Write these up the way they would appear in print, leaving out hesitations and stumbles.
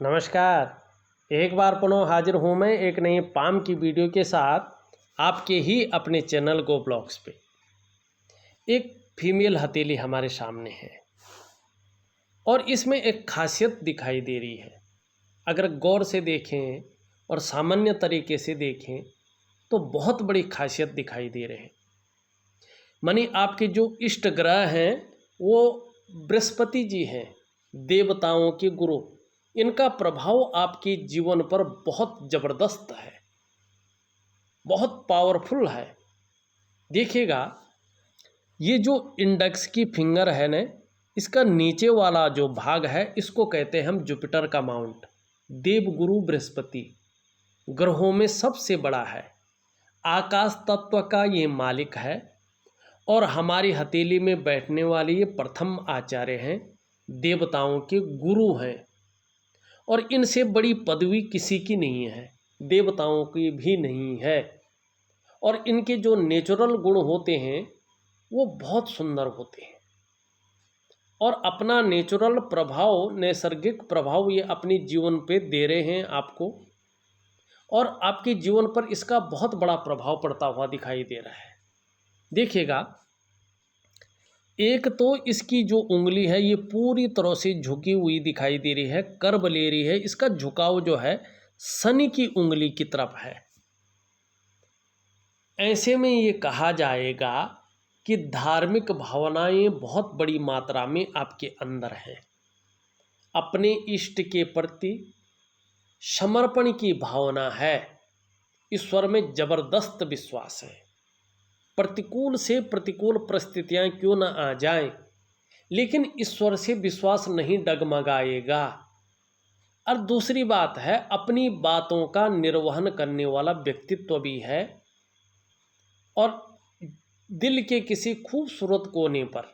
नमस्कार। एक बार पुनः हाजिर हूँ मैं एक नई पाम की वीडियो के साथ आपके ही अपने चैनल गो ब्लॉग्स पे। एक फीमेल हथेली हमारे सामने है और इसमें एक खासियत दिखाई दे रही है। अगर गौर से देखें और सामान्य तरीके से देखें तो बहुत बड़ी खासियत दिखाई दे रहे हैं। मानी आपके जो इष्ट ग्रह हैं वो बृहस्पति जी हैं, देवताओं के गुरु। इनका प्रभाव आपके जीवन पर बहुत ज़बरदस्त है, बहुत पावरफुल है। देखिएगा, ये जो इंडेक्स की फिंगर है ना, इसका नीचे वाला जो भाग है इसको कहते हैं हम जुपिटर का माउंट। देवगुरु बृहस्पति ग्रहों में सबसे बड़ा है, आकाश तत्व का ये मालिक है और हमारी हथेली में बैठने वाले ये प्रथम आचार्य हैं, देवताओं के गुरु हैं। और इनसे बड़ी पदवी किसी की नहीं है, देवताओं की भी नहीं है। और इनके जो नेचुरल गुण होते हैं वो बहुत सुंदर होते हैं और अपना नेचुरल प्रभाव, नैसर्गिक प्रभाव ये अपने जीवन पे दे रहे हैं आपको, और आपके जीवन पर इसका बहुत बड़ा प्रभाव पड़ता हुआ दिखाई दे रहा है। देखिएगा, एक तो इसकी जो उंगली है ये पूरी तरह से झुकी हुई दिखाई दे रही है, कर्व ले रही है। इसका झुकाव जो है शनि की उंगली की तरफ है। ऐसे में ये कहा जाएगा कि धार्मिक भावनाएं बहुत बड़ी मात्रा में आपके अंदर हैं। अपने इष्ट के प्रति समर्पण की भावना है, ईश्वर में जबरदस्त विश्वास है। प्रतिकूल से प्रतिकूल परिस्थितियां क्यों न आ जाएं, लेकिन ईश्वर से विश्वास नहीं डगमगाएगा। और दूसरी बात है, अपनी बातों का निर्वहन करने वाला व्यक्तित्व भी है और दिल के किसी खूबसूरत कोने पर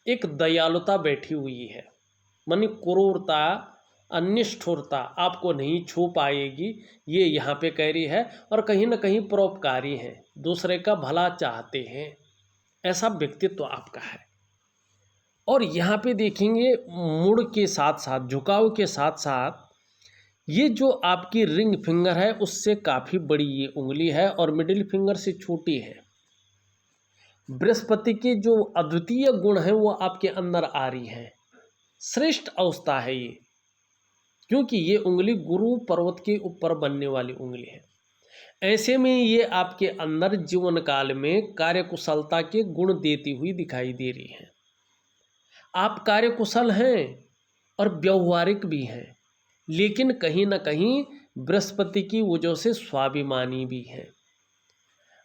एक दयालुता बैठी हुई है। मानी क्रूरता, अनिष्ठुरता आपको नहीं छू पाएगी, ये यहाँ पे कह रही है। और कहीं ना कहीं परोपकारी हैं, दूसरे का भला चाहते हैं, ऐसा व्यक्तित्व आपका है। और यहाँ पे देखेंगे, मुड़ के साथ साथ, झुकाव के साथ साथ, ये जो आपकी रिंग फिंगर है उससे काफ़ी बड़ी ये उंगली है और मिडिल फिंगर से छोटी है। बृहस्पति के जो अद्वितीय गुण हैं वो आपके अंदर आ रही हैं। श्रेष्ठ अवस्था है ये, क्योंकि ये उंगली गुरु पर्वत के ऊपर बनने वाली उंगली है। ऐसे में ये आपके अंदर जीवन काल में कार्यकुशलता के गुण देती हुई दिखाई दे रही है। आप कार्यकुशल हैं और व्यवहारिक भी हैं, लेकिन कहीं ना कहीं बृहस्पति की वजह से स्वाभिमानी भी हैं।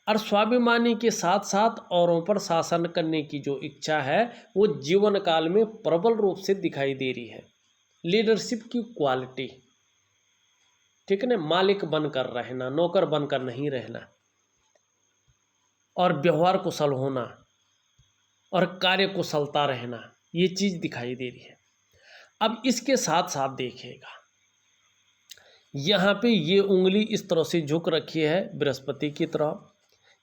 और स्वाभिमानी के साथ साथ औरों पर शासन करने की जो इच्छा है वो जीवन काल में प्रबल रूप से दिखाई दे रही है। लीडरशिप की क्वालिटी, ठीक है ना, मालिक बनकर रहना, नौकर बनकर नहीं रहना, और व्यवहार कुशल होना और कार्य कुशलता रहना, ये चीज़ दिखाई दे रही है। अब इसके साथ साथ देखिएगा, यहाँ पे ये उंगली इस तरह से झुक रखी है बृहस्पति की तरह,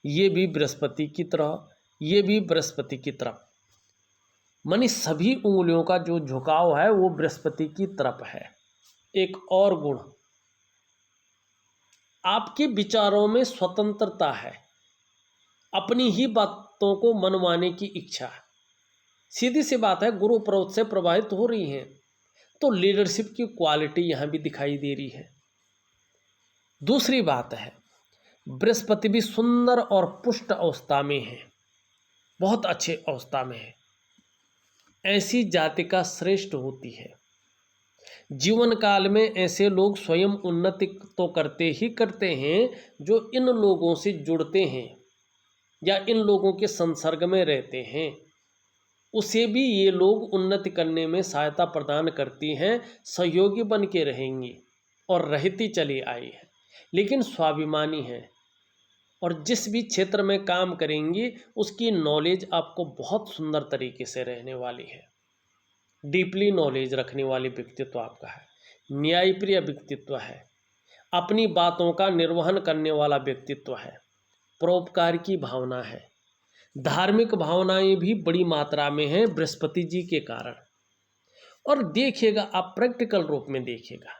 ये भी बृहस्पति की तरह, ये भी बृहस्पति की तरफ। मानी सभी उंगलियों का जो झुकाव है वो बृहस्पति की तरफ है। एक और गुण, आपके विचारों में स्वतंत्रता है, अपनी ही बातों को मनवाने की इच्छा। सीधी सी बात है, गुरु पर्वत से प्रभावित हो रही हैं तो लीडरशिप की क्वालिटी यहाँ भी दिखाई दे रही है। दूसरी बात है, बृहस्पति भी सुंदर और पुष्ट अवस्था में है, बहुत अच्छे अवस्था में है। ऐसी जातिका श्रेष्ठ होती है। जीवन काल में ऐसे लोग स्वयं उन्नति तो करते ही करते हैं जो इन लोगों से जुड़ते हैं या इन लोगों के संसर्ग में रहते हैं, उसे भी ये लोग उन्नति करने में सहायता प्रदान करती हैं, सहयोगी बन के रहेंगी और रहती चली आई है। लेकिन स्वाभिमानी है और जिस भी क्षेत्र में काम करेंगी उसकी नॉलेज आपको बहुत सुंदर तरीके से रहने वाली है। डीपली नॉलेज रखने वाली व्यक्तित्व आपका है, न्यायप्रिय व्यक्तित्व है, अपनी बातों का निर्वहन करने वाला व्यक्तित्व है, परोपकार की भावना है, धार्मिक भावनाएं भी बड़ी मात्रा में हैं बृहस्पति जी के कारण। और देखिएगा आप, प्रैक्टिकल रूप में देखिएगा,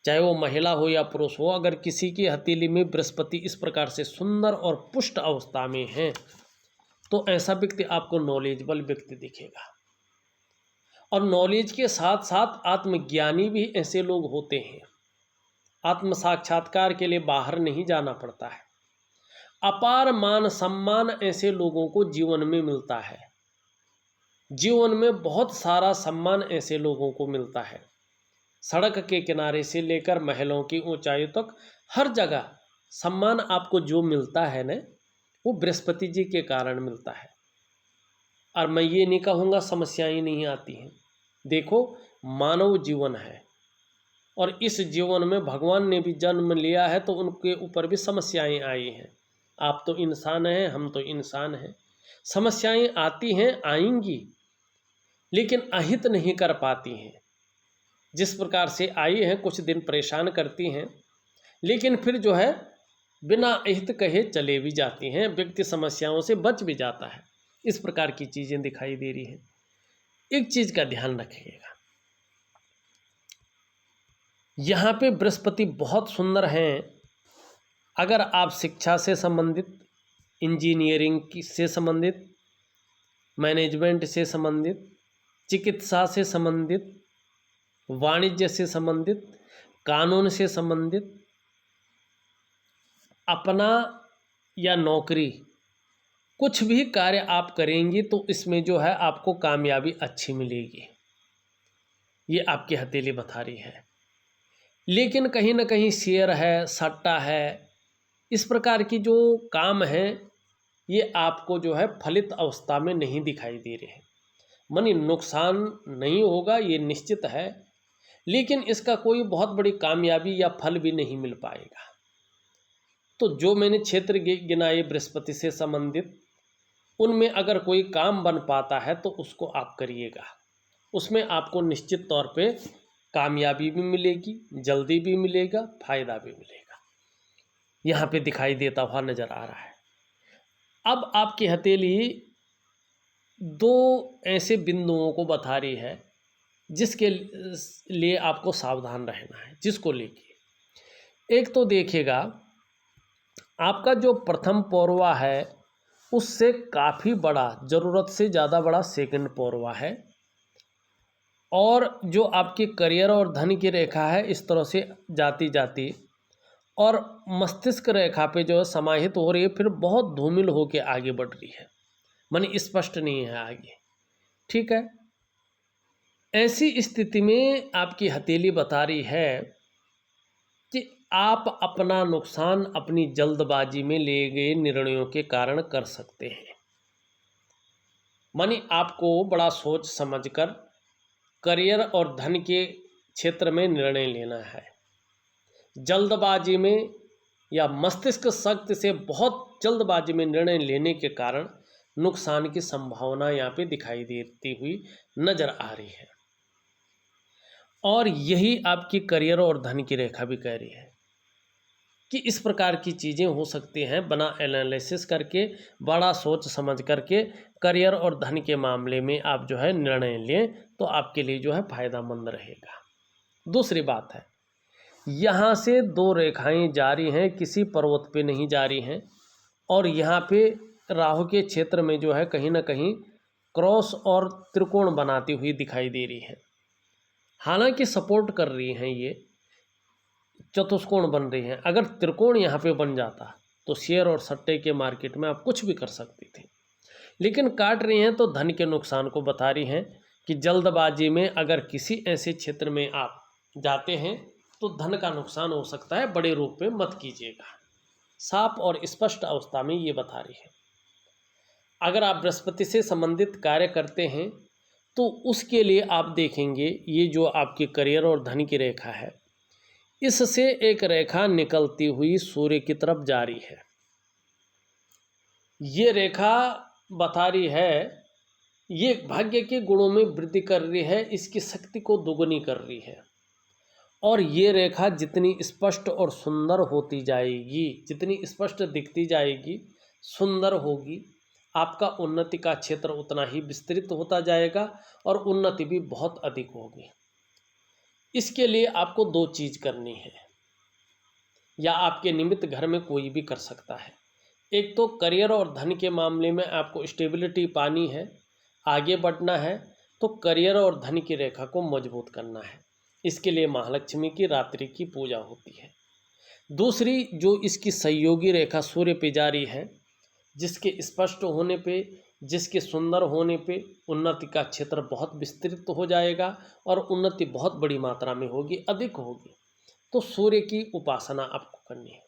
चाहे वो महिला हो या पुरुष हो, अगर किसी की हथेली में बृहस्पति इस प्रकार से सुंदर और पुष्ट अवस्था में है तो ऐसा व्यक्ति आपको नॉलेजेबल व्यक्ति दिखेगा। और नॉलेज के साथ साथ आत्मज्ञानी भी ऐसे लोग होते हैं। आत्म साक्षात्कार के लिए बाहर नहीं जाना पड़ता है। अपार मान सम्मान ऐसे लोगों को जीवन में मिलता है। जीवन में बहुत सारा सम्मान ऐसे लोगों को मिलता है। सड़क के किनारे से लेकर महलों की ऊंचाई तक हर जगह सम्मान आपको जो मिलता है ना, वो बृहस्पति जी के कारण मिलता है। और मैं ये नहीं कहूँगा समस्याएं नहीं आती हैं। देखो, मानव जीवन है और इस जीवन में भगवान ने भी जन्म लिया है तो उनके ऊपर भी समस्याएं आई हैं। आप तो इंसान हैं, हम तो इंसान हैं। समस्याएं आती हैं, आएंगी, लेकिन अहित नहीं कर पाती हैं। जिस प्रकार से आई हैं, कुछ दिन परेशान करती हैं, लेकिन फिर जो है बिना अहित कहे चले भी जाती हैं। व्यक्ति समस्याओं से बच भी जाता है। इस प्रकार की चीज़ें दिखाई दे रही हैं। एक चीज़ का ध्यान रखिएगा, यहाँ पे बृहस्पति बहुत सुंदर हैं। अगर आप शिक्षा से संबंधित, इंजीनियरिंग से संबंधित, मैनेजमेंट से संबंधित, चिकित्सा से संबंधित, वाणिज्य से संबंधित, कानून से संबंधित, अपना या नौकरी, कुछ भी कार्य आप करेंगी तो इसमें जो है आपको कामयाबी अच्छी मिलेगी। ये आपकी हथेली बता रही है। लेकिन कहीं ना कहीं शेयर है, सट्टा है, इस प्रकार की जो काम है ये आपको जो है फलित अवस्था में नहीं दिखाई दे रहे हैं। मानी नुकसान नहीं होगा ये निश्चित है, लेकिन इसका कोई बहुत बड़ी कामयाबी या फल भी नहीं मिल पाएगा। तो जो मैंने क्षेत्र गिनाए बृहस्पति से संबंधित, उनमें अगर कोई काम बन पाता है तो उसको आप करिएगा। उसमें आपको निश्चित तौर पे कामयाबी भी मिलेगी, जल्दी भी मिलेगा, फायदा भी मिलेगा। यहाँ पे दिखाई देता हुआ नजर आ रहा है। अब आपकी हथेली दो ऐसे बिंदुओं को बता रही है जिसके लिए आपको सावधान रहना है। जिसको लेके एक तो देखिएगा, आपका जो प्रथम पौरवा है उससे काफ़ी बड़ा, ज़रूरत से ज़्यादा बड़ा सेकंड पौरवा है। और जो आपकी करियर और धन की रेखा है इस तरह से जाती जाती और मस्तिष्क रेखा पे जो है समाहित हो रही है, फिर बहुत धूमिल होके आगे बढ़ रही है, माने स्पष्ट नहीं है आगे। ठीक है, ऐसी स्थिति में आपकी हथेली बता रही है कि आप अपना नुकसान अपनी जल्दबाजी में लिए गए निर्णयों के कारण कर सकते हैं। मानी आपको बड़ा सोच समझकर करियर और धन के क्षेत्र में निर्णय लेना है। जल्दबाजी में या मस्तिष्क शक्ति से बहुत जल्दबाजी में निर्णय लेने के कारण नुकसान की संभावना यहाँ पे दिखाई देती हुई नजर आ रही है। और यही आपकी करियर और धन की रेखा भी कह रही है कि इस प्रकार की चीज़ें हो सकती हैं। बना एनालिसिस करके, बड़ा सोच समझ करके करियर और धन के मामले में आप जो है निर्णय लें तो आपके लिए जो है फायदामंद रहेगा। दूसरी बात है, यहाँ से दो रेखाएं जारी हैं, किसी पर्वत पे नहीं जारी हैं। और यहाँ पे राहु के क्षेत्र में जो है कहीं ना कहीं क्रॉस और त्रिकोण बनाती हुई दिखाई दे रही है। हालांकि सपोर्ट कर रही हैं, ये चतुष्कोण बन रही हैं। अगर त्रिकोण यहाँ पे बन जाता तो शेयर और सट्टे के मार्केट में आप कुछ भी कर सकती थी, लेकिन काट रही हैं तो धन के नुकसान को बता रही हैं कि जल्दबाजी में अगर किसी ऐसे क्षेत्र में आप जाते हैं तो धन का नुकसान हो सकता है, बड़े रूप में मत कीजिएगा। साफ और स्पष्ट अवस्था में ये बता रही है। अगर आप बृहस्पति से संबंधित कार्य करते हैं तो उसके लिए आप देखेंगे, ये जो आपके करियर और धन की रेखा है, इससे एक रेखा निकलती हुई सूर्य की तरफ जारी है। ये रेखा बता रही है, ये भाग्य के गुणों में वृद्धि कर रही है, इसकी शक्ति को दोगुनी कर रही है। और ये रेखा जितनी स्पष्ट और सुंदर होती जाएगी, जितनी स्पष्ट दिखती जाएगी, सुंदर होगी, आपका उन्नति का क्षेत्र उतना ही विस्तृत होता जाएगा और उन्नति भी बहुत अधिक होगी। इसके लिए आपको दो चीज़ करनी है, या आपके निमित्त घर में कोई भी कर सकता है। एक तो करियर और धन के मामले में आपको स्टेबिलिटी पानी है, आगे बढ़ना है, तो करियर और धन की रेखा को मजबूत करना है। इसके लिए महालक्ष्मी की रात्रि की पूजा होती है। दूसरी जो इसकी सहयोगी रेखा सूर्य पे जारी है, जिसके स्पष्ट होने पे, जिसके सुंदर होने पे उन्नति का क्षेत्र बहुत विस्तृत हो जाएगा और उन्नति बहुत बड़ी मात्रा में होगी, अधिक होगी। तो सूर्य की उपासना आपको करनी है।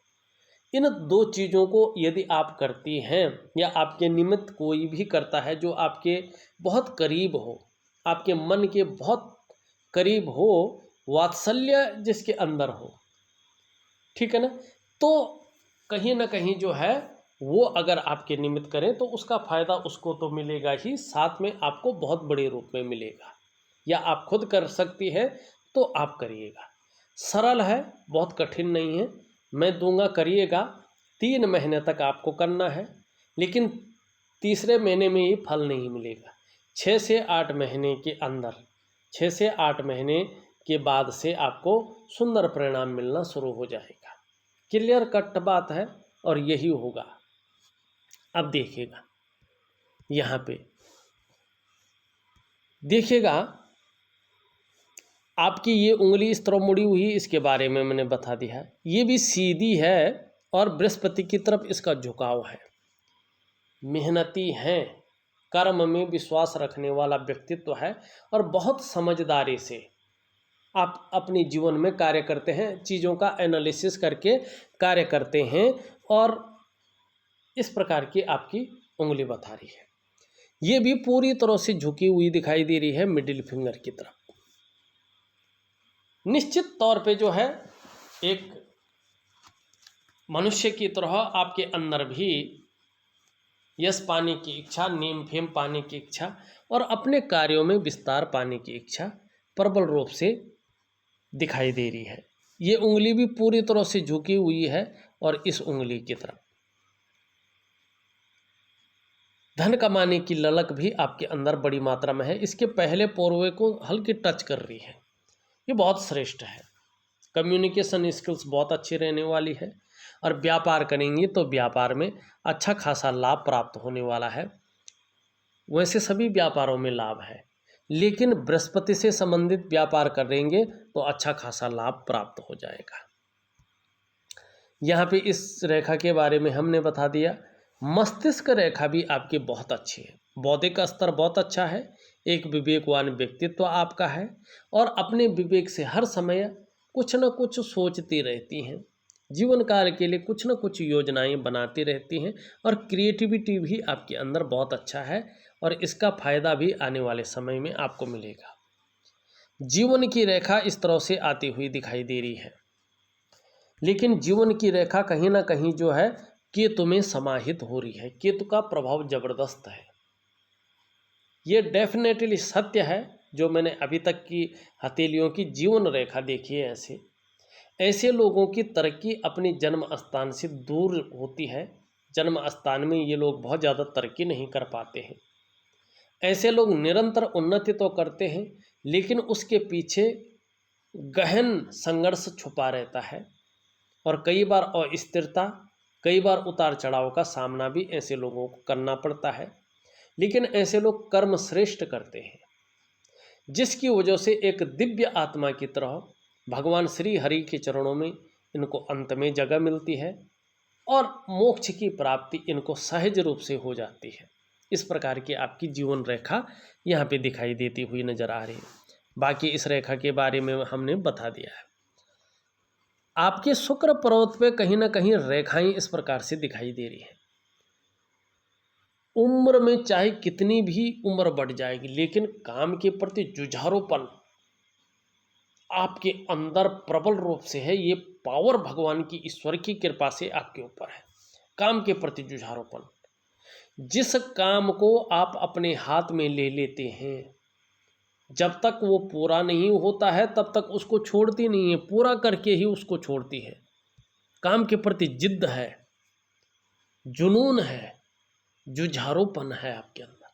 इन दो चीज़ों को यदि आप करती हैं या आपके निमित्त कोई भी करता है जो आपके बहुत करीब हो, आपके मन के बहुत करीब हो, वात्सल्य जिसके अंदर हो, ठीक है ना, तो कहीं ना कहीं जो है वो अगर आपके निमित्त करें तो उसका फ़ायदा उसको तो मिलेगा ही, साथ में आपको बहुत बड़े रूप में मिलेगा। या आप खुद कर सकती है तो आप करिएगा। सरल है, बहुत कठिन नहीं है, मैं दूंगा, करिएगा। 3 महीने तक आपको करना है, लेकिन तीसरे महीने में ये फल नहीं मिलेगा। 6 से 8 महीने के अंदर, 6 से 8 महीने के बाद से आपको सुंदर परिणाम मिलना शुरू हो जाएगा। क्लियर कट बात है और यही होगा। अब देखिएगा, यहाँ पे देखिएगा, आपकी ये उंगली इस तरह मुड़ी हुई, इसके बारे में मैंने बता दिया है। ये भी सीधी है और बृहस्पति की तरफ इसका झुकाव है। मेहनती हैं, कर्म में विश्वास रखने वाला व्यक्तित्व है और बहुत समझदारी से आप अपने जीवन में कार्य करते हैं, चीज़ों का एनालिसिस करके कार्य करते हैं, और इस प्रकार की आपकी उंगली बता रही है। ये भी पूरी तरह से झुकी हुई दिखाई दे रही है मिडिल फिंगर की तरफ। निश्चित तौर पे जो है एक मनुष्य की तरह आपके अंदर भी यश पाने की इच्छा, नेम फेम पाने की इच्छा और अपने कार्यों में विस्तार पाने की इच्छा प्रबल रूप से दिखाई दे रही है। ये उंगली भी पूरी तरह से झुकी हुई है और इस उंगली की तरफ धन कमाने की ललक भी आपके अंदर बड़ी मात्रा में है। इसके पहले पोरवे को हल्की टच कर रही है, ये बहुत श्रेष्ठ है। कम्युनिकेशन स्किल्स बहुत अच्छी रहने वाली है और व्यापार करेंगे तो व्यापार में अच्छा खासा लाभ प्राप्त होने वाला है। वैसे सभी व्यापारों में लाभ है, लेकिन बृहस्पति से संबंधित व्यापार करेंगे तो अच्छा खासा लाभ प्राप्त हो जाएगा। यहाँ पे इस रेखा के बारे में हमने बता दिया। मस्तिष्क रेखा भी आपकी बहुत अच्छी है, बौद्धिक स्तर बहुत अच्छा है, एक विवेकवान व्यक्तित्व आपका है और अपने विवेक से हर समय कुछ न कुछ सोचती रहती हैं, जीवन काल के लिए कुछ न कुछ योजनाएं बनाती रहती हैं और क्रिएटिविटी भी आपके अंदर बहुत अच्छा है और इसका फायदा भी आने वाले समय में आपको मिलेगा। जीवन की रेखा इस तरह से आती हुई दिखाई दे रही है, लेकिन जीवन की रेखा कहीं ना कहीं जो है केतु में समाहित हो रही है। केतु का प्रभाव जबरदस्त है, ये डेफिनेटली सत्य है। जो मैंने अभी तक की हथेलियों की जीवन रेखा देखी है, ऐसे लोगों की तरक्की अपने जन्म स्थान से दूर होती है। जन्म स्थान में ये लोग बहुत ज़्यादा तरक्की नहीं कर पाते हैं। ऐसे लोग निरंतर उन्नति तो करते हैं, लेकिन उसके पीछे गहन संघर्ष छुपा रहता है और कई बार अस्थिरता, कई बार उतार चढ़ाव का सामना भी ऐसे लोगों को करना पड़ता है। लेकिन ऐसे लोग कर्म श्रेष्ठ करते हैं, जिसकी वजह से एक दिव्य आत्मा की तरह भगवान श्री हरि के चरणों में इनको अंत में जगह मिलती है और मोक्ष की प्राप्ति इनको सहज रूप से हो जाती है। इस प्रकार की आपकी जीवन रेखा यहाँ पे दिखाई देती हुई नजर आ रही है। बाकी इस रेखा के बारे में हमने बता दिया है। आपके शुक्र पर्वत पे कहीं ना कहीं रेखाएं इस प्रकार से दिखाई दे रही हैं। उम्र में चाहे कितनी भी उम्र बढ़ जाएगी, लेकिन काम के प्रति जुझारूपन आपके अंदर प्रबल रूप से है। ये पावर भगवान की, ईश्वर की कृपा से आपके ऊपर है। काम के प्रति जुझारूपन, जिस काम को आप अपने हाथ में ले लेते हैं, जब तक वो पूरा नहीं होता है तब तक उसको छोड़ती नहीं है, पूरा करके ही उसको छोड़ती है। काम के प्रति जिद्द है, जुनून है, जुझारूपन है आपके अंदर,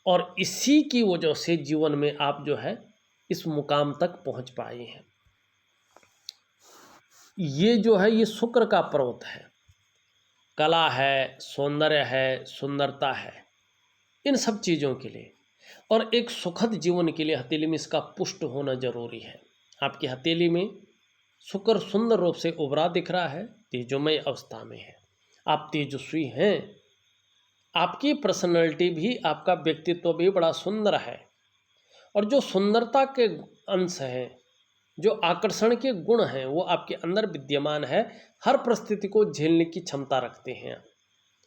और इसी की वजह से जीवन में आप जो है इस मुकाम तक पहुंच पाए हैं। ये जो है ये शुक्र का पर्वत है, कला है, सौंदर्य है, सुंदरता है, इन सब चीज़ों के लिए और एक सुखद जीवन के लिए हथेली में इसका पुष्ट होना जरूरी है। आपकी हथेली में शुक्र सुंदर रूप से उभरा दिख रहा है, तेजोमय अवस्था में है, आप तेजस्वी हैं, आपकी पर्सनैलिटी भी, आपका व्यक्तित्व भी बड़ा सुंदर है, और जो सुंदरता के अंश हैं, जो आकर्षण के गुण हैं, वो आपके अंदर विद्यमान है। हर परिस्थिति को झेलने की क्षमता रखते हैं।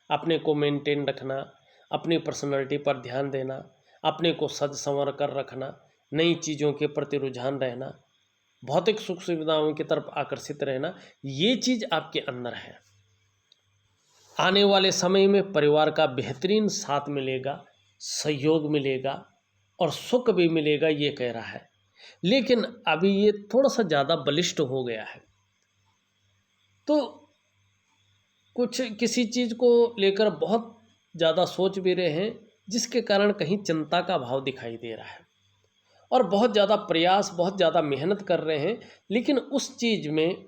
अपने को मेंटेन रखना, अपनी पर्सनैलिटी पर ध्यान देना, अपने को सज संवर कर रखना, नई चीज़ों के प्रति रुझान रहना, भौतिक सुख सुविधाओं की तरफ आकर्षित रहना, ये चीज़ आपके अंदर है। आने वाले समय में परिवार का बेहतरीन साथ मिलेगा, सहयोग मिलेगा और सुख भी मिलेगा, ये कह रहा है। लेकिन अभी ये थोड़ा सा ज़्यादा बलिष्ठ हो गया है, तो कुछ किसी चीज़ को लेकर बहुत ज़्यादा सोच भी रहे हैं, जिसके कारण कहीं चिंता का भाव दिखाई दे रहा है, और बहुत ज़्यादा प्रयास, बहुत ज़्यादा मेहनत कर रहे हैं, लेकिन उस चीज़ में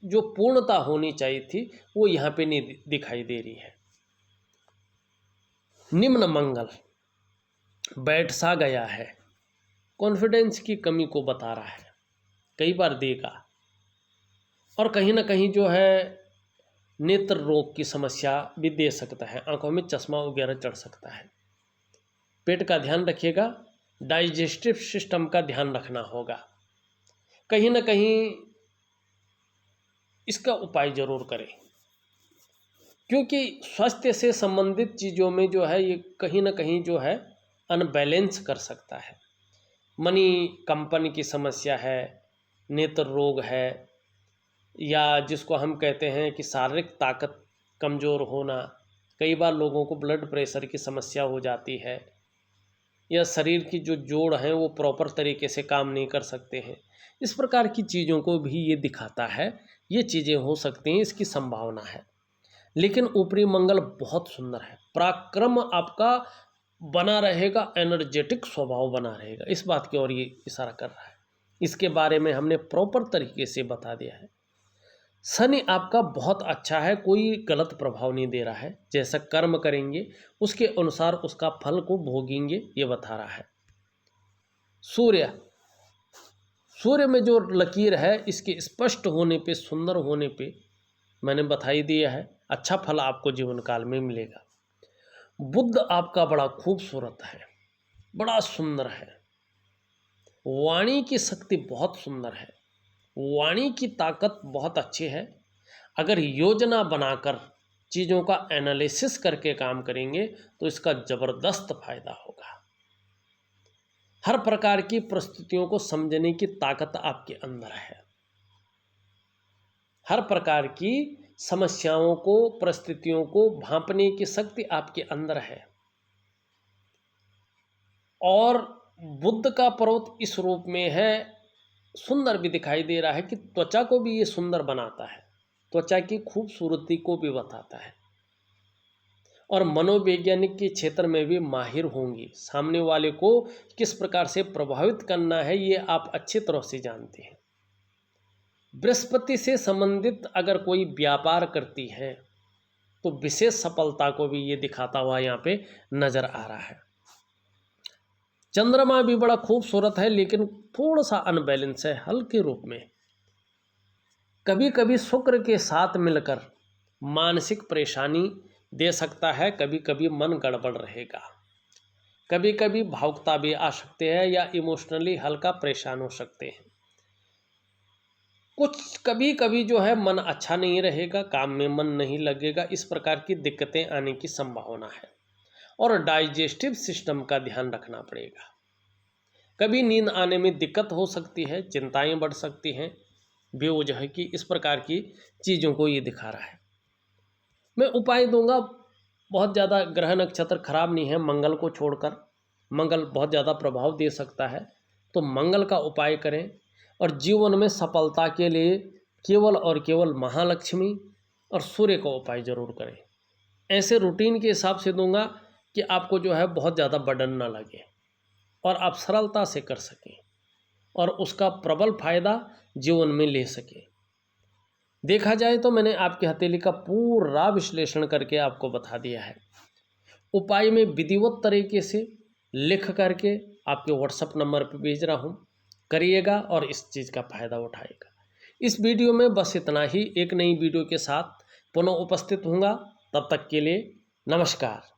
जो पूर्णता होनी चाहिए थी वो यहाँ पे नहीं दिखाई दे रही है। निम्न मंगल बैठ सा गया है, कॉन्फिडेंस की कमी को बता रहा है, कई बार देगा, और कहीं ना कहीं जो है नेत्र रोग की समस्या भी दे सकता है, आंखों में चश्मा वगैरह चढ़ सकता है। पेट का ध्यान रखिएगा, डाइजेस्टिव सिस्टम का ध्यान रखना होगा, कहीं ना कहीं इसका उपाय जरूर करें, क्योंकि स्वास्थ्य से संबंधित चीज़ों में जो है ये कहीं ना कहीं जो है अनबैलेंस कर सकता है। मनी कंपन की समस्या है, नेत्र रोग है, या जिसको हम कहते हैं कि शारीरिक ताकत कमज़ोर होना, कई बार लोगों को ब्लड प्रेशर की समस्या हो जाती है, या शरीर की जो जोड़ हैं वो प्रॉपर तरीके से काम नहीं कर सकते हैं। इस प्रकार की चीज़ों को भी ये दिखाता है, ये चीज़ें हो सकती हैं, इसकी संभावना है। लेकिन ऊपरी मंगल बहुत सुंदर है, पराक्रम आपका बना रहेगा, एनर्जेटिक स्वभाव बना रहेगा, इस बात की ओर ये इशारा कर रहा है। इसके बारे में हमने प्रॉपर तरीके से बता दिया है। शनि आपका बहुत अच्छा है, कोई गलत प्रभाव नहीं दे रहा है, जैसा कर्म करेंगे उसके अनुसार उसका फल को भोगेंगे, ये बता रहा है। सूर्य में जो लकीर है, इसके स्पष्ट होने पे, सुंदर होने पे मैंने बताई दिया है, अच्छा फल आपको जीवन काल में मिलेगा। बुध आपका बड़ा खूबसूरत है, बड़ा सुंदर है, वाणी की शक्ति बहुत सुंदर है, वाणी की ताकत बहुत अच्छी है। अगर योजना बनाकर चीज़ों का एनालिसिस करके काम करेंगे तो इसका ज़बरदस्त फायदा होगा। हर प्रकार की परिस्थितियों को समझने की ताकत आपके अंदर है, हर प्रकार की समस्याओं को, परिस्थितियों को भांपने की शक्ति आपके अंदर है। और बुद्ध का पर्वत इस रूप में है, सुंदर भी दिखाई दे रहा है कि त्वचा को भी ये सुंदर बनाता है, त्वचा की खूबसूरती को भी बताता है, और मनोवैज्ञानिक के क्षेत्र में भी माहिर होंगी। सामने वाले को किस प्रकार से प्रभावित करना है ये आप अच्छी तरह से जानते हैं। बृहस्पति से संबंधित अगर कोई व्यापार करती है तो विशेष सफलता को भी ये दिखाता हुआ यहाँ पे नजर आ रहा है। चंद्रमा भी बड़ा खूबसूरत है, लेकिन थोड़ा सा अनबैलेंस है, हल्के रूप में। कभी कभी शुक्र के साथ मिलकर मानसिक परेशानी दे सकता है, कभी कभी मन गड़बड़ रहेगा, कभी कभी भावुकता भी आ सकते हैं, या इमोशनली हल्का परेशान हो सकते हैं। कुछ कभी कभी जो है मन अच्छा नहीं रहेगा, काम में मन नहीं लगेगा, इस प्रकार की दिक्कतें आने की संभावना है। और डाइजेस्टिव सिस्टम का ध्यान रखना पड़ेगा, कभी नींद आने में दिक्कत हो सकती है, चिंताएं बढ़ सकती हैं बेवजह की, इस प्रकार की चीज़ों को ये दिखा रहा है। मैं उपाय दूंगा, बहुत ज़्यादा ग्रह नक्षत्र खराब नहीं है, मंगल को छोड़कर, मंगल बहुत ज़्यादा प्रभाव दे सकता है, तो मंगल का उपाय करें। और जीवन में सफलता के लिए केवल और केवल महालक्ष्मी और सूर्य का उपाय जरूर करें। ऐसे रूटीन के हिसाब से दूंगा कि आपको जो है बहुत ज़्यादा बर्डन ना लगे और आप सरलता से कर सकें और उसका प्रबल फायदा जीवन में ले सकें। देखा जाए तो मैंने आपकी हथेली का पूरा विश्लेषण करके आपको बता दिया है। उपाय में विधिवत तरीके से लिख करके आपके व्हाट्सएप नंबर पर भेज रहा हूँ, करिएगा और इस चीज़ का फ़ायदा उठाइएगा। इस वीडियो में बस इतना ही। एक नई वीडियो के साथ पुनः उपस्थित होऊंगा। तब तक के लिए नमस्कार।